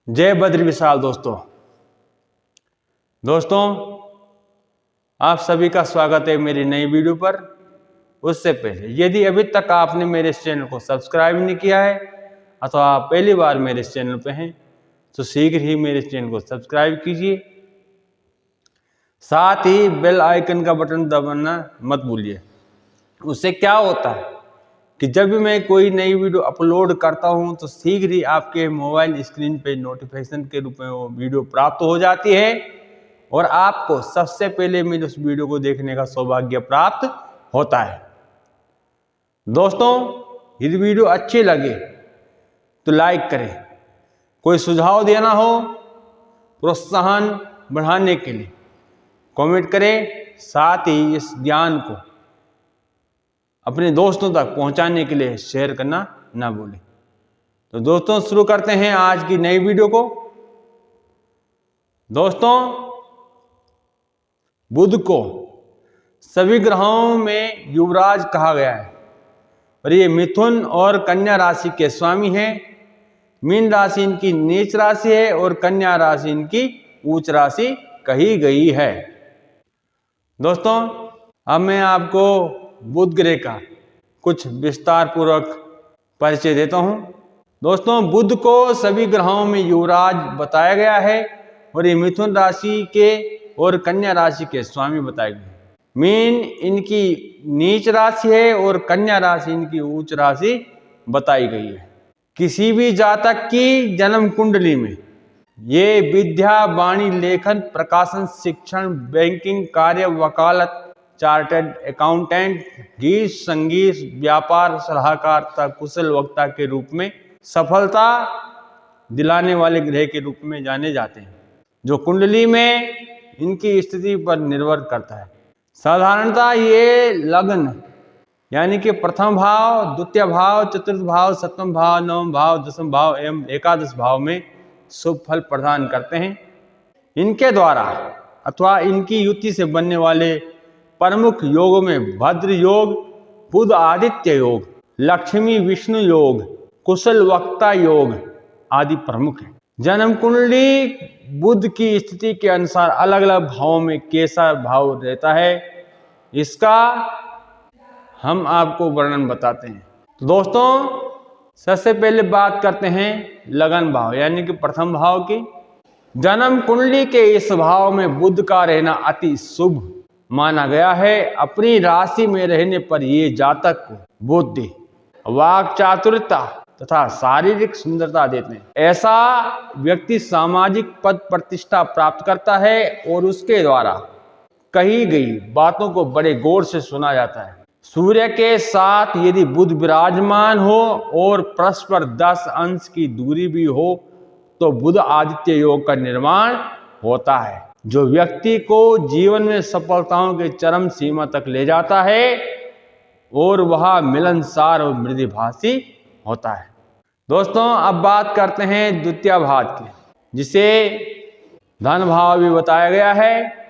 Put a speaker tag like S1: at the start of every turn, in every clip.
S1: जय बद्र विशाल। दोस्तों आप सभी का स्वागत है मेरी नई वीडियो पर। उससे पहले यदि अभी तक आपने मेरे इस चैनल को सब्सक्राइब नहीं किया है अथवा आप पहली बार मेरे इस चैनल पर हैं तो शीघ्र ही मेरे इस चैनल को सब्सक्राइब कीजिए। साथ ही बेल आइकन का बटन दबाना मत भूलिए। उससे क्या होता है कि जब भी मैं कोई नई वीडियो अपलोड करता हूं तो शीघ्र ही आपके मोबाइल स्क्रीन पे नोटिफिकेशन के रूप में वो वीडियो प्राप्त हो जाती है और आपको सबसे पहले मेरे उस वीडियो को देखने का सौभाग्य प्राप्त होता है। दोस्तों यदि वीडियो अच्छी लगे तो लाइक करें, कोई सुझाव देना हो प्रोत्साहन बढ़ाने के लिए कमेंट करें, साथ ही इस ज्ञान को अपने दोस्तों तक पहुंचाने के लिए शेयर करना ना भूलें। तो दोस्तों शुरू करते हैं आज की नई वीडियो को। दोस्तों बुध को सभी ग्रहों में युवराज कहा गया है और ये मिथुन और कन्या राशि के स्वामी हैं। मीन राशि इनकी नीच राशि है और कन्या राशि इनकी उच्च राशि कही गई है। दोस्तों अब मैं आपको बुध ग्रह का कुछ विस्तार पूर्वक परिचय देता हूं। दोस्तों बुध को सभी ग्रहों में युवराज बताया गया है और ये मिथुन राशि के और कन्या राशि के स्वामी बताए गए। मीन इनकी नीच राशि है और कन्या राशि इनकी उच्च राशि बताई गई है। किसी भी जातक की जन्म कुंडली में ये विद्या, वाणी, लेखन, प्रकाशन, शिक्षण, बैंकिंग कार्य, वकालत, चार्टर्ड अकाउंटेंट, गीत, संगीत, व्यापार सलाहकार तथा कुशल वक्ता के रूप में सफलता दिलाने वाले ग्रह के रूप में जाने जाते हैं, जो कुंडली में इनकी स्थिति पर निर्भर करता है। साधारणतः ये लग्न यानी कि प्रथम भाव, द्वितीय भाव, चतुर्थ भाव, सप्तम भाव, नवम भाव, दसम भाव एवं एकादश भाव में शुभ फल प्रदान करते हैं। इनके द्वारा अथवा इनकी युति से बनने वाले प्रमुख योगों में भद्र योग, बुध आदित्य योग, लक्ष्मी विष्णु योग, कुशल वक्ता योग आदि प्रमुख हैं। जन्म कुंडली बुध की स्थिति के अनुसार अलग अलग भावों में कैसा भाव रहता है इसका हम आपको वर्णन बताते हैं। तो दोस्तों सबसे पहले बात करते हैं लगन भाव यानी कि प्रथम भाव की। जन्म कुंडली के इस भाव में बुध का रहना अति शुभ माना गया है। अपनी राशि में रहने पर ये जातक को बुद्धि, वाक चातुर्यता तथा शारीरिक सुंदरता देते हैं। ऐसा व्यक्ति सामाजिक पद प्रतिष्ठा प्राप्त करता है और उसके द्वारा कही गई बातों को बड़े गौर से सुना जाता है। सूर्य के साथ यदि बुध विराजमान हो और परस्पर 10 अंश की दूरी भी हो तो बुध आदित्य योग का निर्माण होता है, जो व्यक्ति को जीवन में सफलताओं के चरम सीमा तक ले जाता है और वह मिलनसार और मृदुभाषी होता है। दोस्तों अब बात करते हैं द्वितीय भाव की, जिसे धन भाव भी बताया गया है।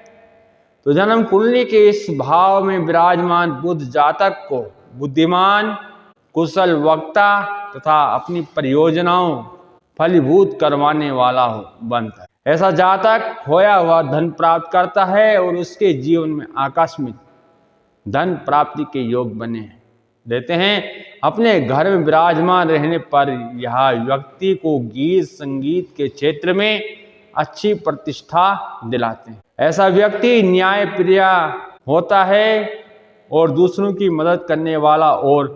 S1: तो जन्म कुंडली के इस भाव में विराजमान बुध जातक को बुद्धिमान, कुशल वक्ता तथा अपनी परियोजनाओं फलीभूत करवाने वाला बनता है। ऐसा जातक खोया हुआ धन प्राप्त करता है और उसके जीवन में आकस्मिक धन प्राप्ति के योग बने रहते हैं। अपने घर में विराजमान रहने पर यह व्यक्ति को गीत संगीत के क्षेत्र में अच्छी प्रतिष्ठा दिलाते हैं। ऐसा व्यक्ति न्याय प्रिय होता है और दूसरों की मदद करने वाला और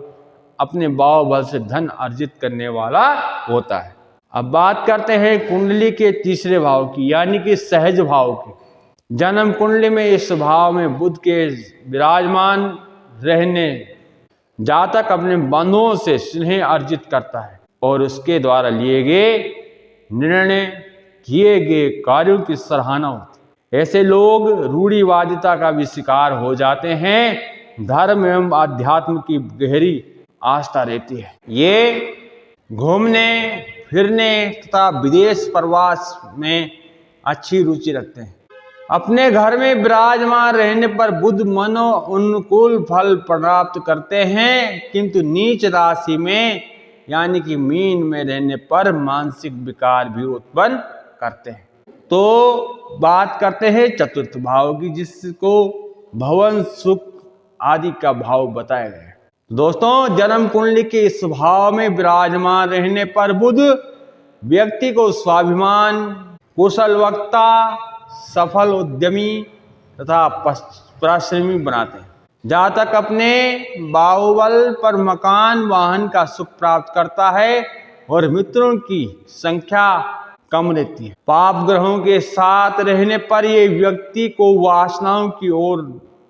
S1: अपने बाहुबल से धन अर्जित करने वाला होता है। अब बात करते हैं कुंडली के तीसरे भाव की यानी कि सहज भाव की। जन्म कुंडली में इस भाव में बुध के विराजमान रहने जातक अपने बंधुओं से स्नेह अर्जित करता है और उसके द्वारा लिए गए निर्णय किए गए कार्यों की सराहना होती है। ऐसे लोग रूढ़िवादिता का भी शिकार हो जाते हैं। धर्म एवं आध्यात्म की गहरी आस्था रहती है। ये घूमने फिरने तथा विदेश प्रवास में अच्छी रुचि रखते हैं। अपने घर में विराजमान रहने पर बुध मनो अनुकूल फल प्राप्त करते हैं, किंतु नीच राशि में यानी कि मीन में रहने पर मानसिक विकार भी उत्पन्न करते हैं। तो बात करते हैं चतुर्थ भाव की, जिसको भवन सुख आदि का भाव बताया गया है। दोस्तों, जन्म कुंडली के इस भाव में विराजमान रहने पर बुध व्यक्ति को स्वाभिमान, कुशल वक्ता, सफल उद्यमी तथा परिश्रमी बनाते हैं। जातक अपने बाहुबल पर मकान वाहन का सुख प्राप्त करता है और मित्रों की संख्या कम रहती है। पाप ग्रहों के साथ रहने पर ये व्यक्ति को वासनाओं की ओर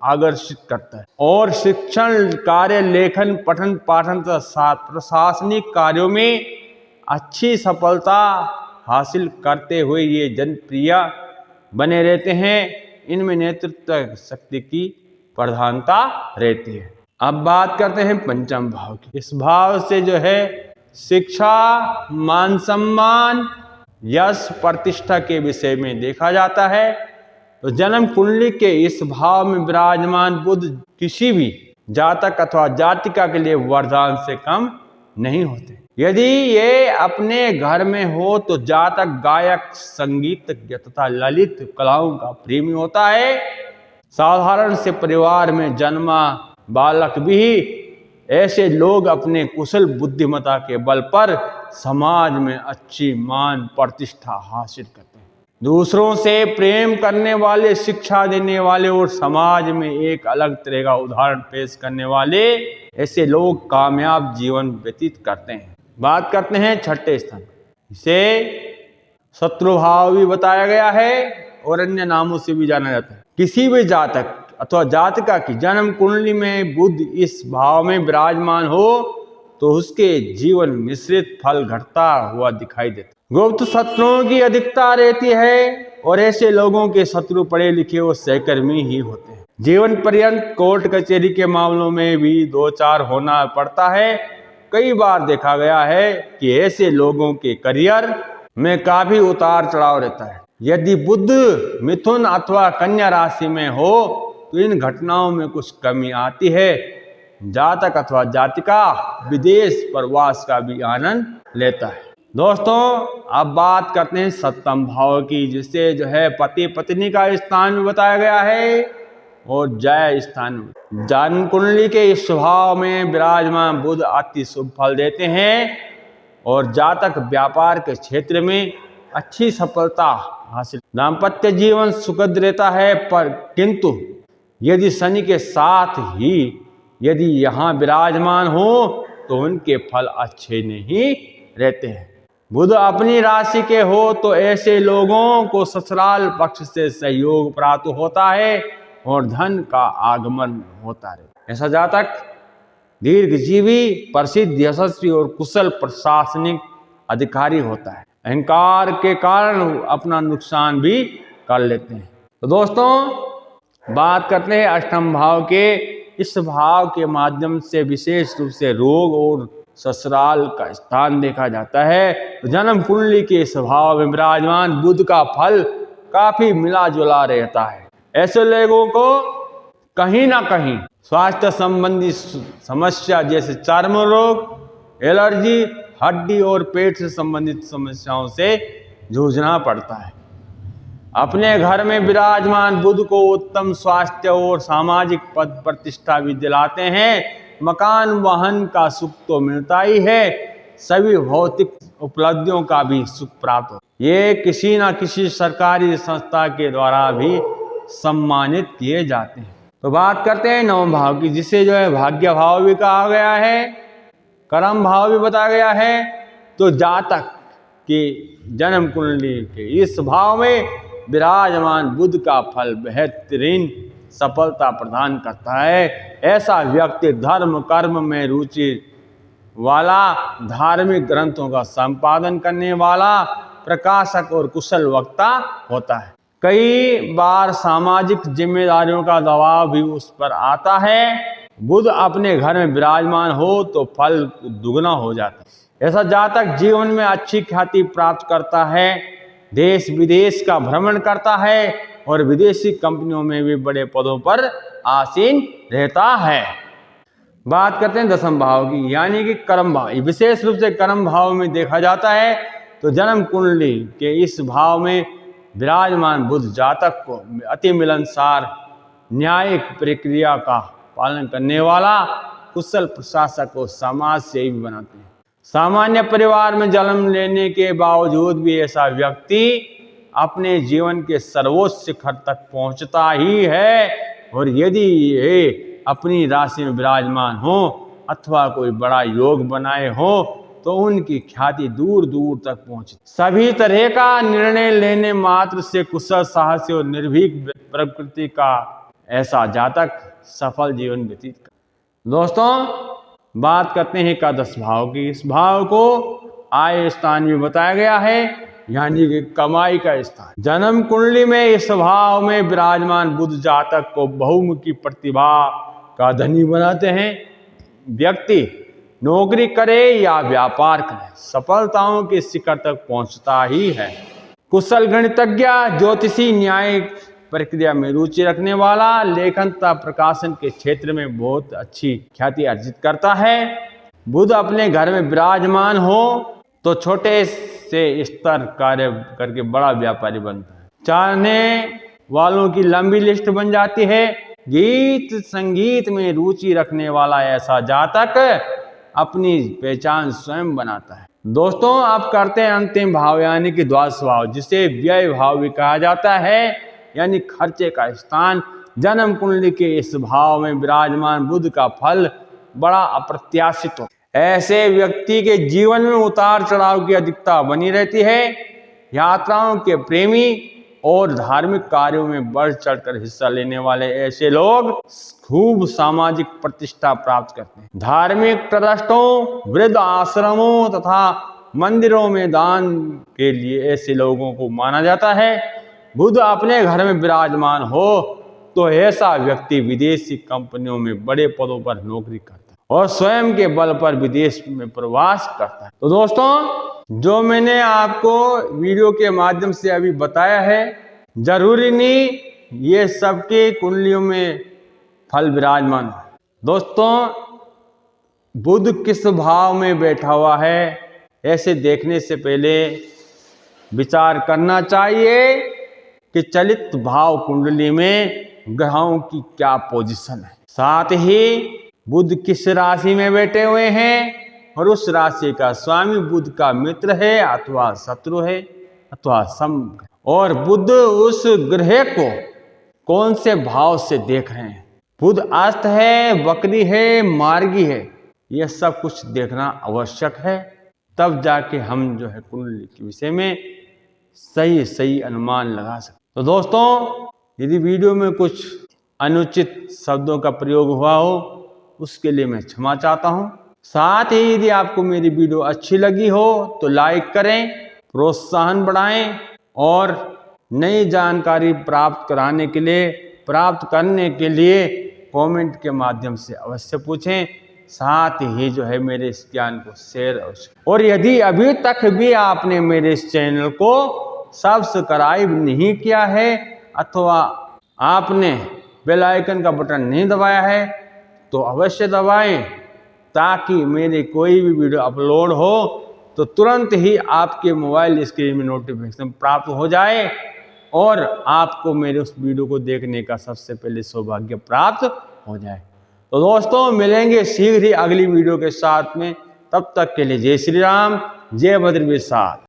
S1: आकर्षित करता है और शिक्षण कार्य, लेखन, पठन पाठन तथा प्रशासनिक कार्यों में अच्छी सफलता हासिल करते हुए ये जनप्रिय बने रहते हैं। इनमें नेतृत्व शक्ति की प्रधानता रहती है। अब बात करते हैं पंचम भाव की। इस भाव से जो है शिक्षा, मान सम्मान, यश, प्रतिष्ठा के विषय में देखा जाता है। तो जन्म कुंडली के इस भाव में विराजमान बुध किसी भी जातक अथवा जातिका के लिए वरदान से कम नहीं होते। यदि ये अपने घर में हो तो जातक गायक, संगीतज्ञ तथा ललित कलाओं का प्रेमी होता है। साधारण से परिवार में जन्मा बालक भी ऐसे लोग अपने कुशल बुद्धिमत्ता के बल पर समाज में अच्छी मान प्रतिष्ठा हासिल करते हैं। दूसरों से प्रेम करने वाले, शिक्षा देने वाले और समाज में एक अलग तरह का उदाहरण पेश करने वाले ऐसे लोग कामयाब जीवन व्यतीत करते हैं। बात करते हैं छठे स्थान। इसे शत्रु भाव भी बताया गया है और अन्य नामों से भी जाना जाता है। किसी भी जातक अथवा जातिका की जन्म कुंडली में बुध इस भाव में विराजमान हो तो उसके जीवन मिश्रित फल घटता हुआ दिखाई देता है। गुप्त शत्रुओं की अधिकता रहती है और ऐसे लोगों के शत्रु पढ़े लिखे और सहकर्मी ही होते हैं। जीवन पर्यंत कोर्ट कचहरी के मामलों में भी दो चार होना पड़ता है। कई बार देखा गया है कि ऐसे लोगों के करियर में काफी उतार चढ़ाव रहता है। यदि बुध मिथुन अथवा कन्या राशि में हो तो इन घटनाओं में कुछ कमी आती है। जातक अथवा जातिका विदेश प्रवास का भी आनंद लेता है। दोस्तों, अब बात करते हैं सप्तम भाव की, जिससे जो है पति पत्नी का स्थान भी बताया गया है और जय स्थान। जन्म कुंडली के इस स्वभाव में विराजमान बुध अति शुभ फल देते हैं और जातक व्यापार के क्षेत्र में अच्छी सफलता हासिल। दाम्पत्य जीवन सुखद रहता है, पर किंतु यदि शनि के साथ ही यदि यहाँ विराजमान हो तो उनके फल अच्छे नहीं रहते हैं। बुध अपनी राशि के हो तो ऐसे लोगों को ससुराल पक्ष से सहयोग प्राप्त होता है और धन का आगमन होता है। ऐसा जातक दीर्घजीवी, प्रसिद्ध, यशस्वी और कुशल प्रशासनिक अधिकारी होता है। अहंकार के कारण अपना नुकसान भी कर लेते हैं। तो दोस्तों, बात करते हैं अष्टम भाव के। इस भाव के माध्यम से विशेष रूप से रोग और ससुराल का स्थान देखा जाता है। तो जन्म कुंडली के इस भाव में विराजमान बुध का फल काफी मिला जुला रहता है। ऐसे लोगों को कहीं ना कहीं स्वास्थ्य संबंधी समस्या जैसे चर्म रोग, एलर्जी, हड्डी और पेट से संबंधित समस्याओं से जूझना पड़ता है। अपने घर में विराजमान बुध को उत्तम स्वास्थ्य और सामाजिक पद प्रतिष्ठा भी दिलाते हैं। मकान वाहन का सुख तो मिलता ही है, सभी भौतिक उपलब्धियों का भी सुख प्राप्त होता है। ये किसी न किसी सरकारी संस्था के द्वारा भी सम्मानित किए जाते हैं। तो बात करते हैं नवम भाव की, जिसे जो है भाग्य भाव भी कहा गया है, कर्म भाव भी बताया गया है। तो जातक की जन्म कुंडली के इस भाव में विराजमान बुध का फल बेहतरीन सफलता प्रदान करता है। ऐसा व्यक्ति धर्म कर्म में रुचि वाला, धार्मिक ग्रंथों का संपादन करने वाला, प्रकाशक और कुशल वक्ता होता है। कई बार सामाजिक जिम्मेदारियों का दबाव भी उस पर आता है। बुध अपने घर में विराजमान हो तो फल दुगना हो जाता है। ऐसा जातक जीवन में अच्छी ख्याति प्राप्त करता है, देश विदेश का भ्रमण करता है और विदेशी कंपनियों में भी बड़े पदों पर आसीन रहता है। बात करते हैं दसम भाव की, यानी कि कर्म भाव। विशेष रूप से कर्म भाव में देखा जाता है तो जन्म कुंडली के इस भाव में विराजमान बुध जातक को अति मिलनसार, न्यायिक प्रक्रिया का पालन करने वाला, कुशल प्रशासक और समाज सेवी बनाते हैं। सामान्य परिवार में जन्म लेने के बावजूद भी ऐसा व्यक्ति अपने जीवन के सर्वोच्च शिखर तक पहुंचता ही है, और यदि ये अपनी राशि में विराजमान हो अथवा कोई बड़ा योग बनाए हो तो उनकी ख्याति दूर दूर तक पहुंचे। सभी तरह का निर्णय लेने मात्र से कुशल, साहसी और निर्भीक प्रकृति का ऐसा जातक सफल जीवन व्यतीत कर। दोस्तों बात करते हैं एकादश भाव की। इस भाव को आय स्थान भी बताया गया है, यानी कि कमाई का स्थान। जन्म कुंडली में इस भाव में विराजमान बुध जातक को बहुमुखी प्रतिभा का धनी बनाते हैं। व्यक्ति नौकरी करे या व्यापार करे, सफलताओं के शिखर तक पहुंचता ही है। कुशल गणितज्ञ, ज्योतिषी, न्यायिक प्रक्रिया में रुचि रखने वाला, लेखन तथा प्रकाशन के क्षेत्र में बहुत अच्छी ख्याति अर्जित करता है। बुध अपने घर में विराजमान हो तो छोटे से स्तर कार्य करके बड़ा व्यापारी बनता है। चाहने वालों की लंबी लिस्ट बन जाती है। गीत संगीत में रुचि रखने वाला ऐसा जातक अपनी पहचान स्वयं बनाता है। दोस्तों अब करते हैं अंतिम भाव, यानी कि द्वादश भाव, जिसे व्यय भाव भी कहा जाता है, यानी खर्चे का स्थान। जन्म कुंडली के इस भाव में विराजमान बुध का फल बड़ा अप्रत्याशित होता है। ऐसे व्यक्ति के जीवन में उतार चढ़ाव की अधिकता बनी रहती है। यात्राओं के प्रेमी और धार्मिक कार्यों में बढ़ चढ़कर हिस्सा लेने वाले ऐसे लोग खूब सामाजिक प्रतिष्ठा प्राप्त करते हैं। धार्मिक ट्रस्टों, वृद्ध आश्रमों तथा मंदिरों में दान के लिए ऐसे लोगों को माना जाता है। बुध अपने घर में विराजमान हो तो ऐसा व्यक्ति विदेशी कंपनियों में बड़े पदों पर नौकरी करता है और स्वयं के बल पर विदेश में प्रवास करता है। तो दोस्तों जो मैंने आपको वीडियो के माध्यम से अभी बताया है, जरूरी नहीं ये सबके कुंडलियों में फल विराजमान है। दोस्तों बुध किस भाव में बैठा हुआ है, ऐसे देखने से पहले विचार करना चाहिए कि चलित भाव कुंडली में ग्रहों की क्या पोजीशन है, साथ ही बुध किस राशि में बैठे हुए हैं और उस राशि का स्वामी बुध का मित्र है अथवा शत्रु है अथवा सम, और बुध उस ग्रह को कौन से भाव से देख रहे हैं। बुध अस्त है, वक्री है, मार्गी है, यह सब कुछ देखना आवश्यक है, तब जाके हम जो है कुंडली के विषय में सही अनुमान लगा सकते। तो दोस्तों यदि वीडियो में कुछ अनुचित शब्दों का प्रयोग हुआ हो उसके लिए मैं क्षमा चाहता हूं। साथ ही यदि आपको मेरी वीडियो अच्छी लगी हो तो लाइक करें, प्रोत्साहन बढ़ाएं और नई जानकारी प्राप्त करने के लिए कमेंट के माध्यम से अवश्य पूछें। साथ ही जो है मेरे इस ज्ञान को शेयर अवश्य, और यदि अभी तक भी आपने मेरे इस चैनल को सब्सक्राइब नहीं किया है अथवा आपने बेल आइकन का बटन नहीं दबाया है तो अवश्य दबाएं, ताकि मेरे कोई भी वीडियो अपलोड हो तो तुरंत ही आपके मोबाइल स्क्रीन में नोटिफिकेशन प्राप्त हो जाए और आपको मेरे उस वीडियो को देखने का सबसे पहले सौभाग्य प्राप्त हो जाए। तो दोस्तों मिलेंगे शीघ्र ही अगली वीडियो के साथ में, तब तक के लिए जय श्री राम, जय बद्र विशाल।